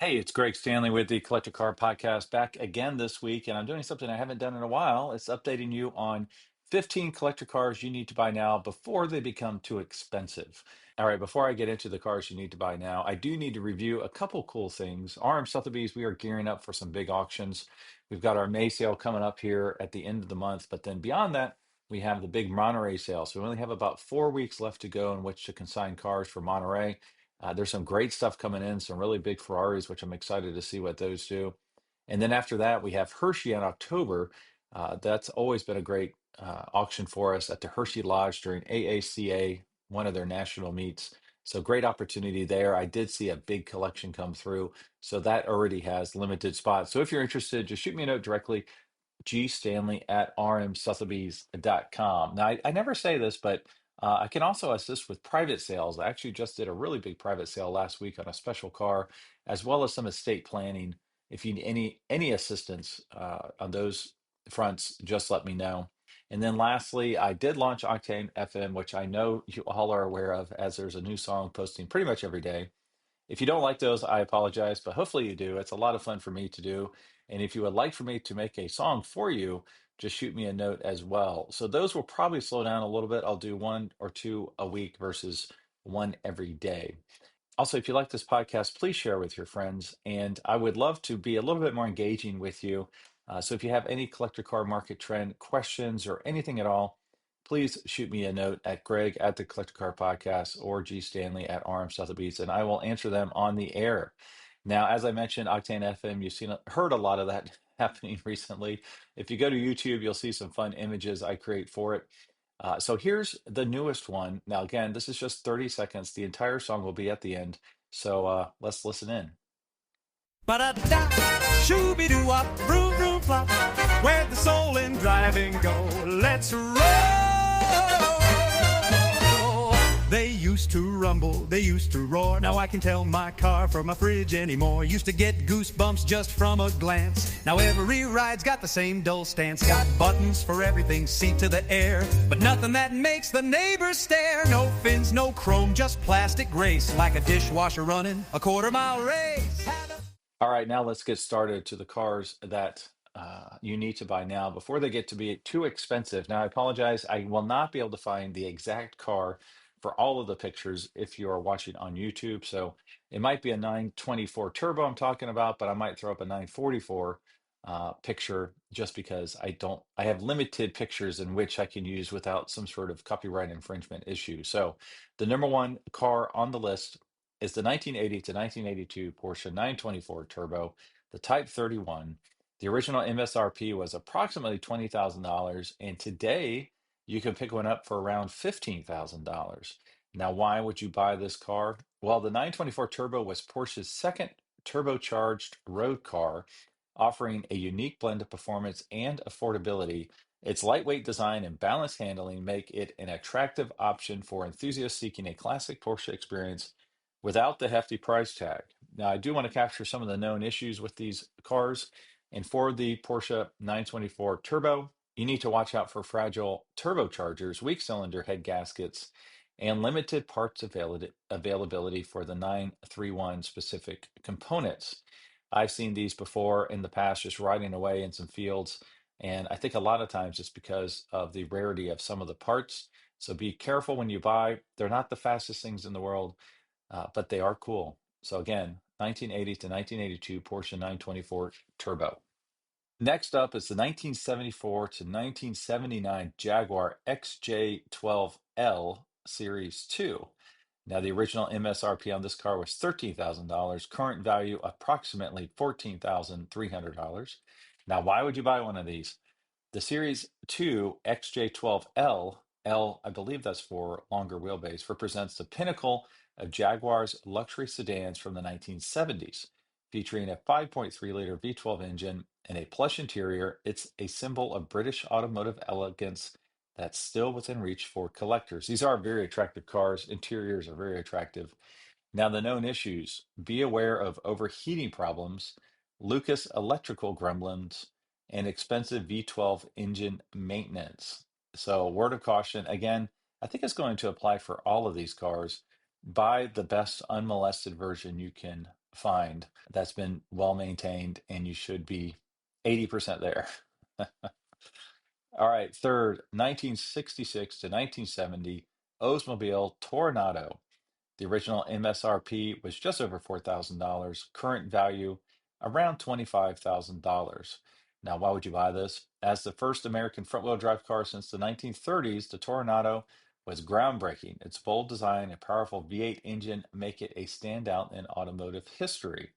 Hey, it's Greg Stanley with the Collector Car Podcast back again this week, and I'm doing something I haven't done in a while. It's updating you on 15 collector cars you need to buy now before they become too expensive. All right, before I get into the cars you need to buy now, I do need to review a couple cool things. RM Sotheby's, we are gearing up for some big auctions. We've got our May sale coming up here at the end of the month, but then beyond that, we have the big Monterey sale. So we only have about 4 weeks left to go in which to consign cars for Monterey. There's some great stuff coming in, some really big Ferraris, which I'm excited to see what those do. And then after that, we have Hershey in October. That's always been a great auction for us at the Hershey Lodge during AACA, one of their national meets. So great opportunity there. I did see a big collection come through. So that already has limited spots. So if you're interested, just shoot me a note directly gstanley at rmsotheby's.com. Now, I never say this, but I can also assist with private sales. I actually just did a really big private sale last week on a special car, as well as some estate planning. If you need any assistance on those fronts, just let me know. And then lastly, I did launch Octane FM, which I know you all are aware of, as there's a new song posting pretty much every day. If you don't like those, I apologize, but hopefully you do. It's a lot of fun for me to do. And if you would like for me to make a song for you, just shoot me a note as well. So those will probably slow down a little bit. I'll do one or two a week versus one every day. Also, if you like this podcast, please share with your friends. And I would love to be a little bit more engaging with you. So if you have any collector car market trend questions or anything at all, please shoot me a note at Greg at the Collector Car Podcast or G Stanley at RM Sotheby's, and I will answer them on the air. Now, as I mentioned, Octane FM, you've heard a lot of that happening recently. If you go to YouTube, you'll see some fun images I create for it. So here's the newest one. Now, again, this is just 30 seconds. The entire song will be at the end. So let's listen in. Ba-da-da, shooby-doo-wop, vroom, vroom, flop. Where'd the soul in driving go? Let's roll! They used to rumble, they used to roar. Now I can tell my car from my fridge anymore. Used to get goosebumps just from a glance. Now every ride's got the same dull stance. Got buttons for everything, seat to the air. But nothing that makes the neighbors stare. No fins, no chrome, just plastic grace. Like a dishwasher running a quarter-mile race. All right, now let's get started to the cars that you need to buy now before they get to be too expensive. Now, I apologize. I will not be able to find the exact car for all of the pictures if you are watching on YouTube. So it might be a 924 Turbo I'm talking about, but I might throw up a 944 picture just because I have limited pictures in which I can use without some sort of copyright infringement issue. So the number one car on the list is the 1980 to 1982 Porsche 924 Turbo, the Type 31. The original MSRP was approximately $20,000, and today you can pick one up for around $15,000. Now, why would you buy this car? Well, the 924 Turbo was Porsche's second turbocharged road car, offering a unique blend of performance and affordability. Its lightweight design and balanced handling make it an attractive option for enthusiasts seeking a classic Porsche experience without the hefty price tag. Now, I do want to capture some of the known issues with these cars. And for the Porsche 924 Turbo, you need to watch out for fragile turbochargers, weak cylinder head gaskets, and limited parts availability for the 931 specific components. I've seen these before in the past, just riding away in some fields. And I think a lot of times it's because of the rarity of some of the parts. So be careful when you buy. They're not the fastest things in the world, but they are cool. So again, 1980 to 1982 Porsche 924 Turbo. Next up is the 1974 to 1979 Jaguar XJ12L Series 2. Now, the original MSRP on this car was $13,000, current value approximately $14,300. Now, why would you buy one of these? The Series 2 XJ12L, L, I believe that's for longer wheelbase, represents the pinnacle of Jaguar's luxury sedans from the 1970s. Featuring a 5.3-liter V12 engine and a plush interior, it's a symbol of British automotive elegance that's still within reach for collectors. These are very attractive cars. Interiors are very attractive. Now, the known issues: be aware of overheating problems, Lucas electrical gremlins, and expensive V12 engine maintenance. So, word of caution again, I think it's going to apply for all of these cars. Buy the best unmolested version you can find that's been well maintained, and you should be 80% there. All right, third, 1966 to 1970 Oldsmobile Tornado. The original MSRP was just over $4,000. Current value around $25,000. Now, why would you buy this? As the first American front-wheel drive car since the 1930s, the Tornado was groundbreaking. Its bold design and powerful V8 engine make it a standout in automotive history.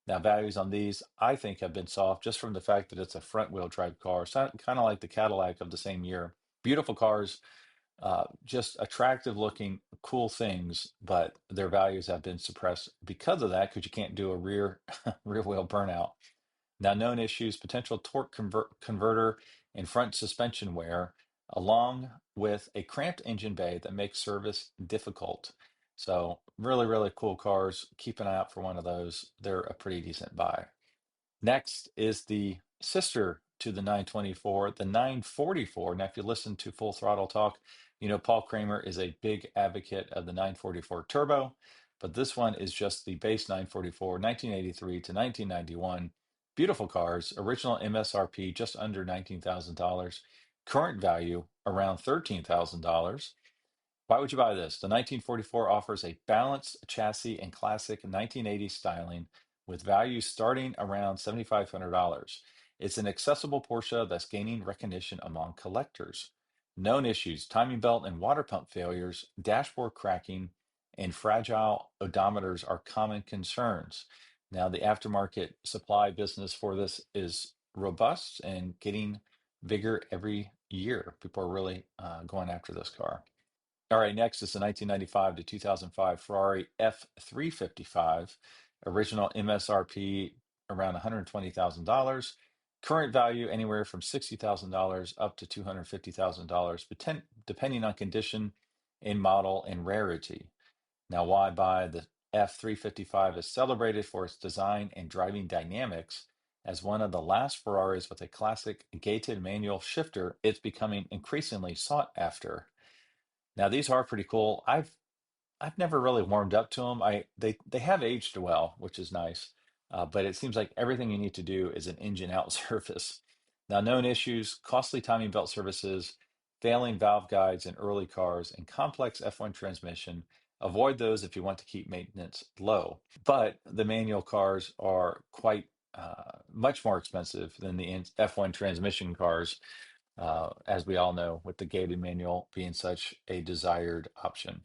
Now, values on these, I think, have been soft just from the fact that it's a front-wheel drive car, so kind of like the Cadillac of the same year. Beautiful cars, just attractive looking, cool things, but their values have been suppressed because of that, because you can't do a rear wheel burnout. Now, known issues: potential torque converter and front suspension wear, along with a cramped engine bay that makes service difficult. So, really, really cool cars. Keep an eye out for one of those. They're a pretty decent buy. Next is the sister to the 924, the 944. Now, if you listen to Full Throttle Talk, you know Paul Kramer is a big advocate of the 944 Turbo, but this one is just the base 944, 1983 to 1991. Beautiful cars, original MSRP just under $19,000, current value around $13,000. Why would you buy this? The 1944 offers a balanced chassis and classic 1980s styling with values starting around $7,500. It's an accessible Porsche that's gaining recognition among collectors. Known issues: timing belt and water pump failures, dashboard cracking, and fragile odometers are common concerns. Now, the aftermarket supply business for this is robust and getting bigger every year. People are really going after this car. All right, next is the 1995 to 2005 Ferrari F355. Original MSRP around $120,000. Current value anywhere from $60,000 up to $250,000, depending on condition and model and rarity. Now, why buy? The F355 is celebrated for its design and driving dynamics. As one of the last Ferraris with a classic gated manual shifter, it's becoming increasingly sought after. Now these are pretty cool. I've never really warmed up to them. They have aged well, which is nice. But it seems like everything you need to do is an engine out service. Now, known issues: costly timing belt services, failing valve guides in early cars, and complex F1 transmission. Avoid those if you want to keep maintenance low. But the manual cars are quite much more expensive than the F1 transmission cars, as we all know, with the gated manual being such a desired option.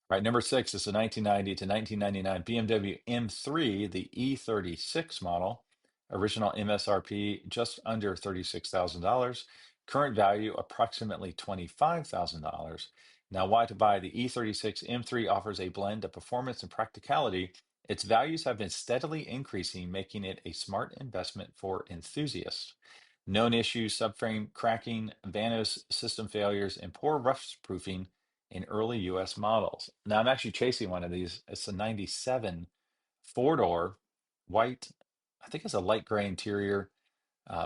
Right, number six is the 1990 to 1999 BMW M3, the E36 model. Original MSRP just under $36,000. Current value approximately $25,000. Now, why to buy? The E36 M3 offers a blend of performance and practicality. Its values have been steadily increasing, making it a smart investment for enthusiasts. Known issues: subframe cracking, Vanos system failures, and poor rust proofing in early US models. Now, I'm actually chasing one of these. It's a 97 four-door white, I think it's a light gray interior,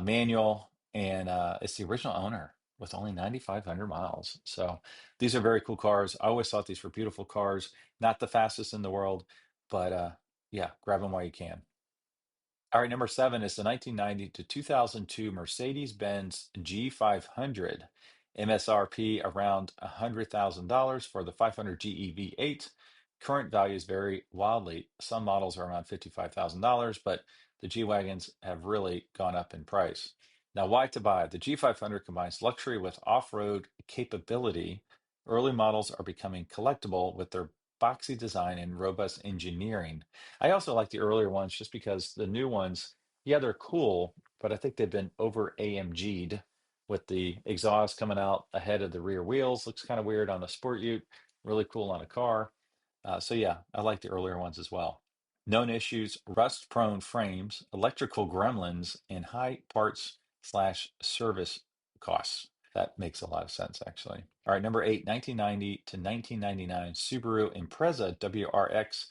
manual, and it's the original owner with only 9,500 miles. So these are very cool cars. I always thought these were beautiful cars, not the fastest in the world, but yeah, grab them while you can. All right, number seven is the 1990 to 2002 Mercedes-Benz G500. MSRP around $100,000 for the 500 GE 8. Current values vary wildly. Some models are around $55,000, but the G-Wagons have really gone up in price. Now, why to buy? The G500 combines luxury with off-road capability. Early models are becoming collectible with their boxy design and robust engineering. I also like the earlier ones just because the new ones, yeah, they're cool, but I think they've been over AMG'd with the exhaust coming out ahead of the rear wheels. Looks kind of weird on a sport ute, really cool on a car. So yeah, I like the earlier ones as well. Known issues: rust-prone frames, electrical gremlins, and high parts slash service costs. That makes a lot of sense, actually. All right, number eight, 1990 to 1999 Subaru Impreza WRX.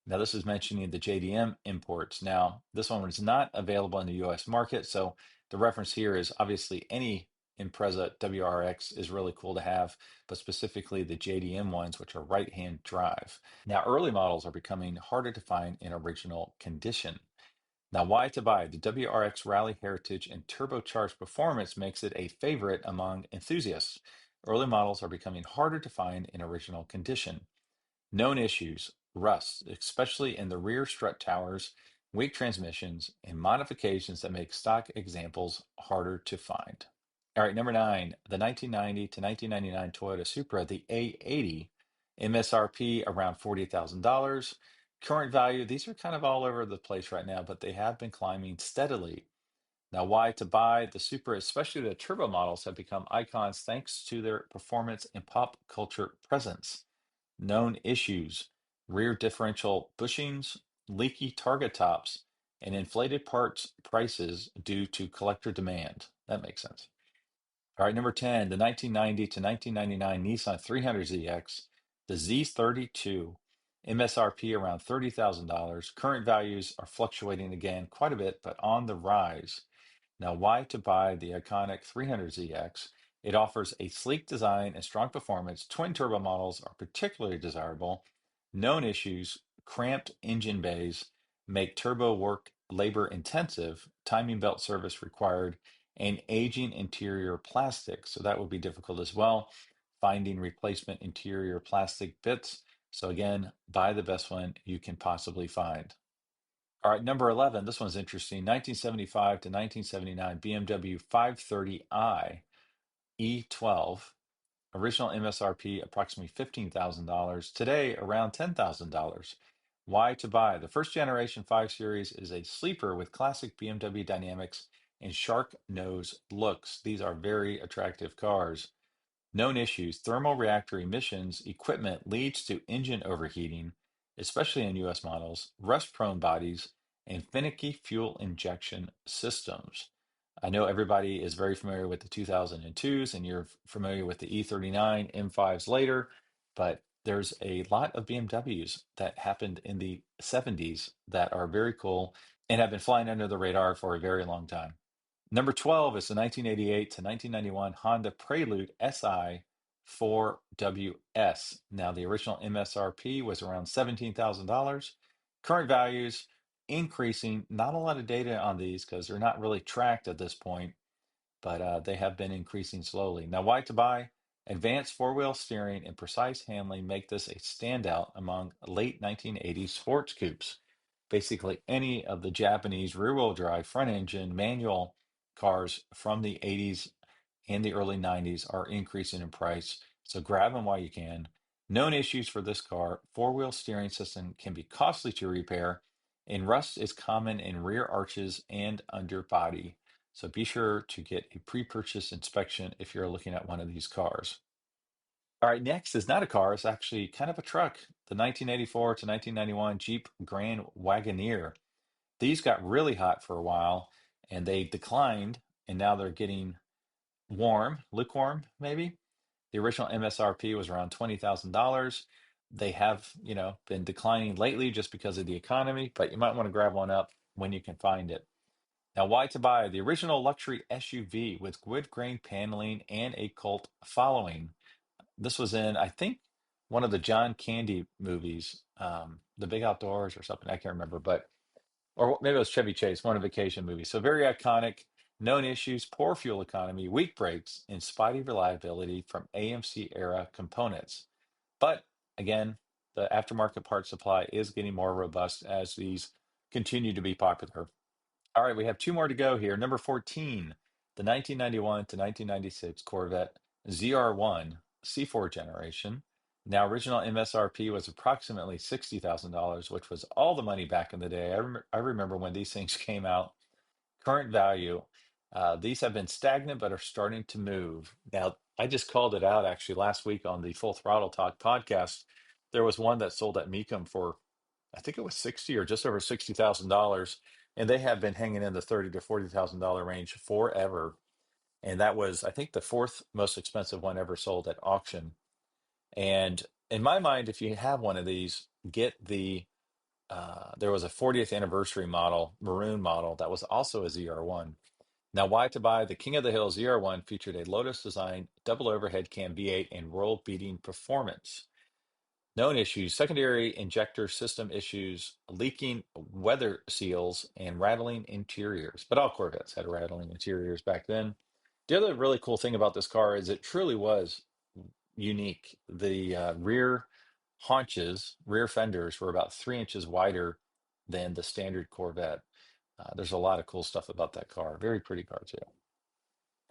Now, this is mentioning the JDM imports. Now, this one was not available in the US market, so the reference here is obviously any Impreza WRX is really cool to have, but specifically the JDM ones, which are right-hand drive. Now, early models are becoming harder to find in original condition. Now, why to buy? The WRX Rally Heritage and turbocharged performance makes it a favorite among enthusiasts. Early models are becoming harder to find in original condition. Known issues: rust, especially in the rear strut towers, weak transmissions, and modifications that make stock examples harder to find. All right, number 9, the 1990 to 1999 Toyota Supra, the A80, MSRP around $40,000. Current value, these are kind of all over the place right now, but they have been climbing steadily. Now, why to buy? The Supra, especially the turbo models, have become icons thanks to their performance and pop culture presence. Known issues: rear differential bushings, leaky target tops, and inflated parts prices due to collector demand. That makes sense. All right, number 10, the 1990 to 1999 Nissan 300ZX, the Z32, MSRP around $30,000. Current values are fluctuating again quite a bit, but on the rise. Now, why to buy the iconic 300ZX? It offers a sleek design and strong performance. Twin turbo models are particularly desirable. Known issues: cramped engine bays make turbo work labor intensive, timing belt service required, and aging interior plastic. So that would be difficult as well, finding replacement interior plastic bits. So again, buy the best one you can possibly find. All right, number 11, this one's interesting. 1975 to 1979 BMW 530i E12, original MSRP approximately $15,000. Today, around $10,000. Why to buy? The first generation 5 Series is a sleeper with classic BMW dynamics and shark nose looks. These are very attractive cars. Known issues: thermal reactor emissions equipment leads to engine overheating, especially in US models, rust-prone bodies, and finicky fuel injection systems. I know everybody is very familiar with the 2002s, and you're familiar with the E39 M5s later, but there's a lot of BMWs that happened in the 70s that are very cool and have been flying under the radar for a very long time. Number 12 is the 1988 to 1991 Honda Prelude SI 4WS. Now, the original MSRP was around $17,000. Current values increasing. Not a lot of data on these because they're not really tracked at this point, but they have been increasing slowly. Now, why to buy? Advanced four-wheel steering and precise handling make this a standout among late 1980s sports coupes. Basically, any of the Japanese rear-wheel drive, front-engine, manual cars from the 80s and the early 90s are increasing in price, so grab them while you can. Known issues for this car: four-wheel steering system can be costly to repair, and rust is common in rear arches and underbody. So be sure to get a pre-purchase inspection if you're looking at one of these cars. All right, next is not a car, it's actually kind of a truck. The 1984 to 1991 Jeep Grand Wagoneer. These got really hot for a while and they declined, and now they're getting lukewarm, maybe. The original MSRP was around $20,000. They have, been declining lately just because of the economy, but you might want to grab one up when you can find it. Now, why to buy? The original luxury SUV with wood grain paneling and a cult following. This was in, I think, one of the John Candy movies, The Big Outdoors or something. I can't remember, but or maybe it was Chevy Chase, one of the vacation movies. So very iconic. Known issues: poor fuel economy, weak brakes, and spotty reliability from AMC era components. But again, the aftermarket part supply is getting more robust as these continue to be popular. All right, we have two more to go here. Number 14, the 1991 to 1996 Corvette ZR1 C4 generation. Now, original MSRP was approximately $60,000, which was all the money back in the day. I remember when these things came out. Current value, these have been stagnant but are starting to move. Now, I just called it out actually last week on the Full Throttle Talk podcast. There was one that sold at Mecum for, I think it was 60 or just over $60,000, and they have been hanging in the $30,000 to $40,000 range forever. And that was, I think, the fourth most expensive one ever sold at auction. And in my mind, if you have one of these, get there was a 40th anniversary model, maroon model, that was also a ZR1. Now, why to buy? The King of the Hill ZR1 featured a Lotus design, double overhead cam V8, and world-beating performance. Known issues: secondary injector system issues, leaking weather seals, and rattling interiors. But all Corvettes had rattling interiors back then. The other really cool thing about this car is it truly was unique. The rear haunches, rear fenders were about 3 inches wider than the standard Corvette. There's a lot of cool stuff about that car. Very pretty car, too.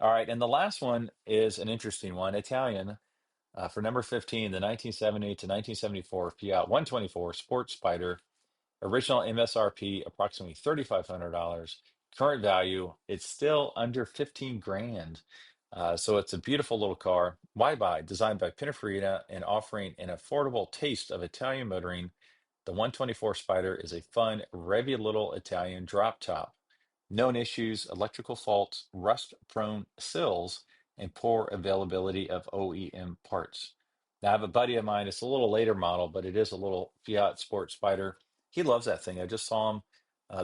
All right. And the last one is an interesting one, Italian. For number 15, the 1970 to 1974 Fiat 124 Sport Spider. Original MSRP approximately $3,500. Current value, it's still under 15 grand. So it's a beautiful little car. Why buy? Designed by Pininfarina and offering an affordable taste of Italian motoring, the 124 Spider is a fun, revvy little Italian drop top. Known issues: electrical faults, rust-prone sills, and poor availability of OEM parts. Now, I have a buddy of mine, it's a little later model, but it is a little Fiat Sport Spider. He loves that thing. I just saw him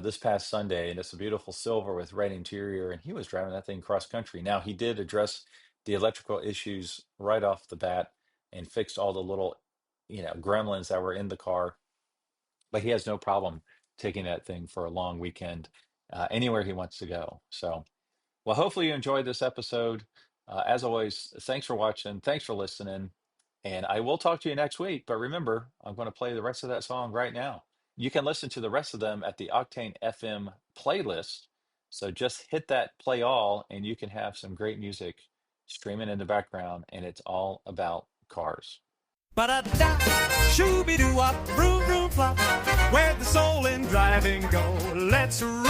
this past Sunday, and it's a beautiful silver with red interior, and he was driving that thing cross country. Now, he did address the electrical issues right off the bat and fixed all the little, gremlins that were in the car, but he has no problem taking that thing for a long weekend anywhere he wants to go. So, well, hopefully you enjoyed this episode. As always, thanks for watching. Thanks for listening. And I will talk to you next week. But remember, I'm going to play the rest of that song right now. You can listen to the rest of them at the Octane FM playlist. So just hit that play all, and you can have some great music streaming in the background. And it's all about cars. Ba-da-da, shooby-doo-wop, vroom, vroom, flop. Where'd the soul in driving go? Let's roll!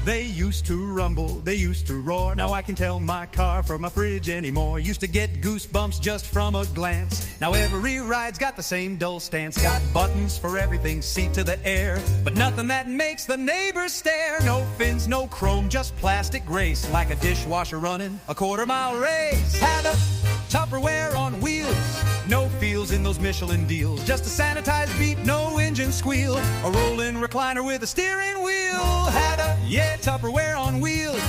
They used to rumble, they used to roar. Now I can tell my car from my fridge anymore. Used to get goosebumps just from a glance. Now every ride's got the same dull stance. Got buttons for everything, seat to the air, but nothing that makes the neighbors stare. No fins, no chrome, just plastic grace, like a dishwasher running a quarter-mile race. Had a Tupperware on wheels, no feels in those Michelin deals. Just a sanitized beat, no engine squeal. A rolling recliner with a steering wheel. Had a, Tupperware on wheels,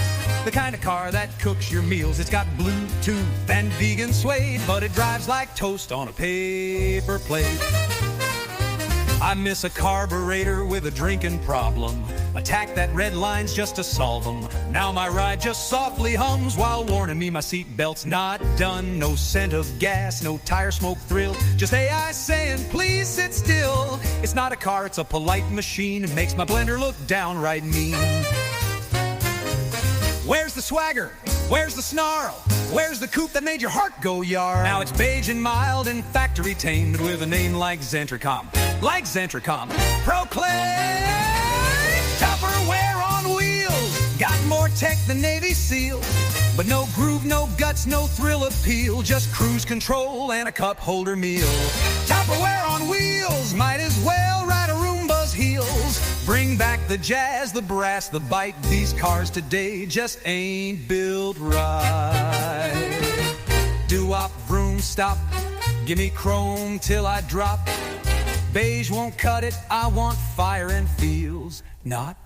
the kind of car that cooks your meals. It's got Bluetooth and vegan suede, but it drives like toast on a paper plate. I miss a carburetor with a drinking problem. Attack that red line's just to solve them. Now my ride just softly hums while warning me my seat belt's not done. No scent of gas, no tire smoke thrill. Just AI saying, please sit still. It's not a car, it's a polite machine. It makes my blender look downright mean. Where's the swagger? Where's the snarl? Where's the coupe that made your heart go yar? Now it's beige and mild and factory tamed with a name like Zentricom. Like Zentricom, proclaim Tupperware on wheels. Got more tech than Navy SEAL, but no groove, no guts, no thrill appeal. Just cruise control and a cup holder meal. Tupperware on wheels, might as well ride a Roomba's heels. Bring back the jazz, the brass, the bite. These cars today just ain't built right. Doo-wop, vroom, stop. Give me chrome till I drop. Beige won't cut it. I want fire and feels, not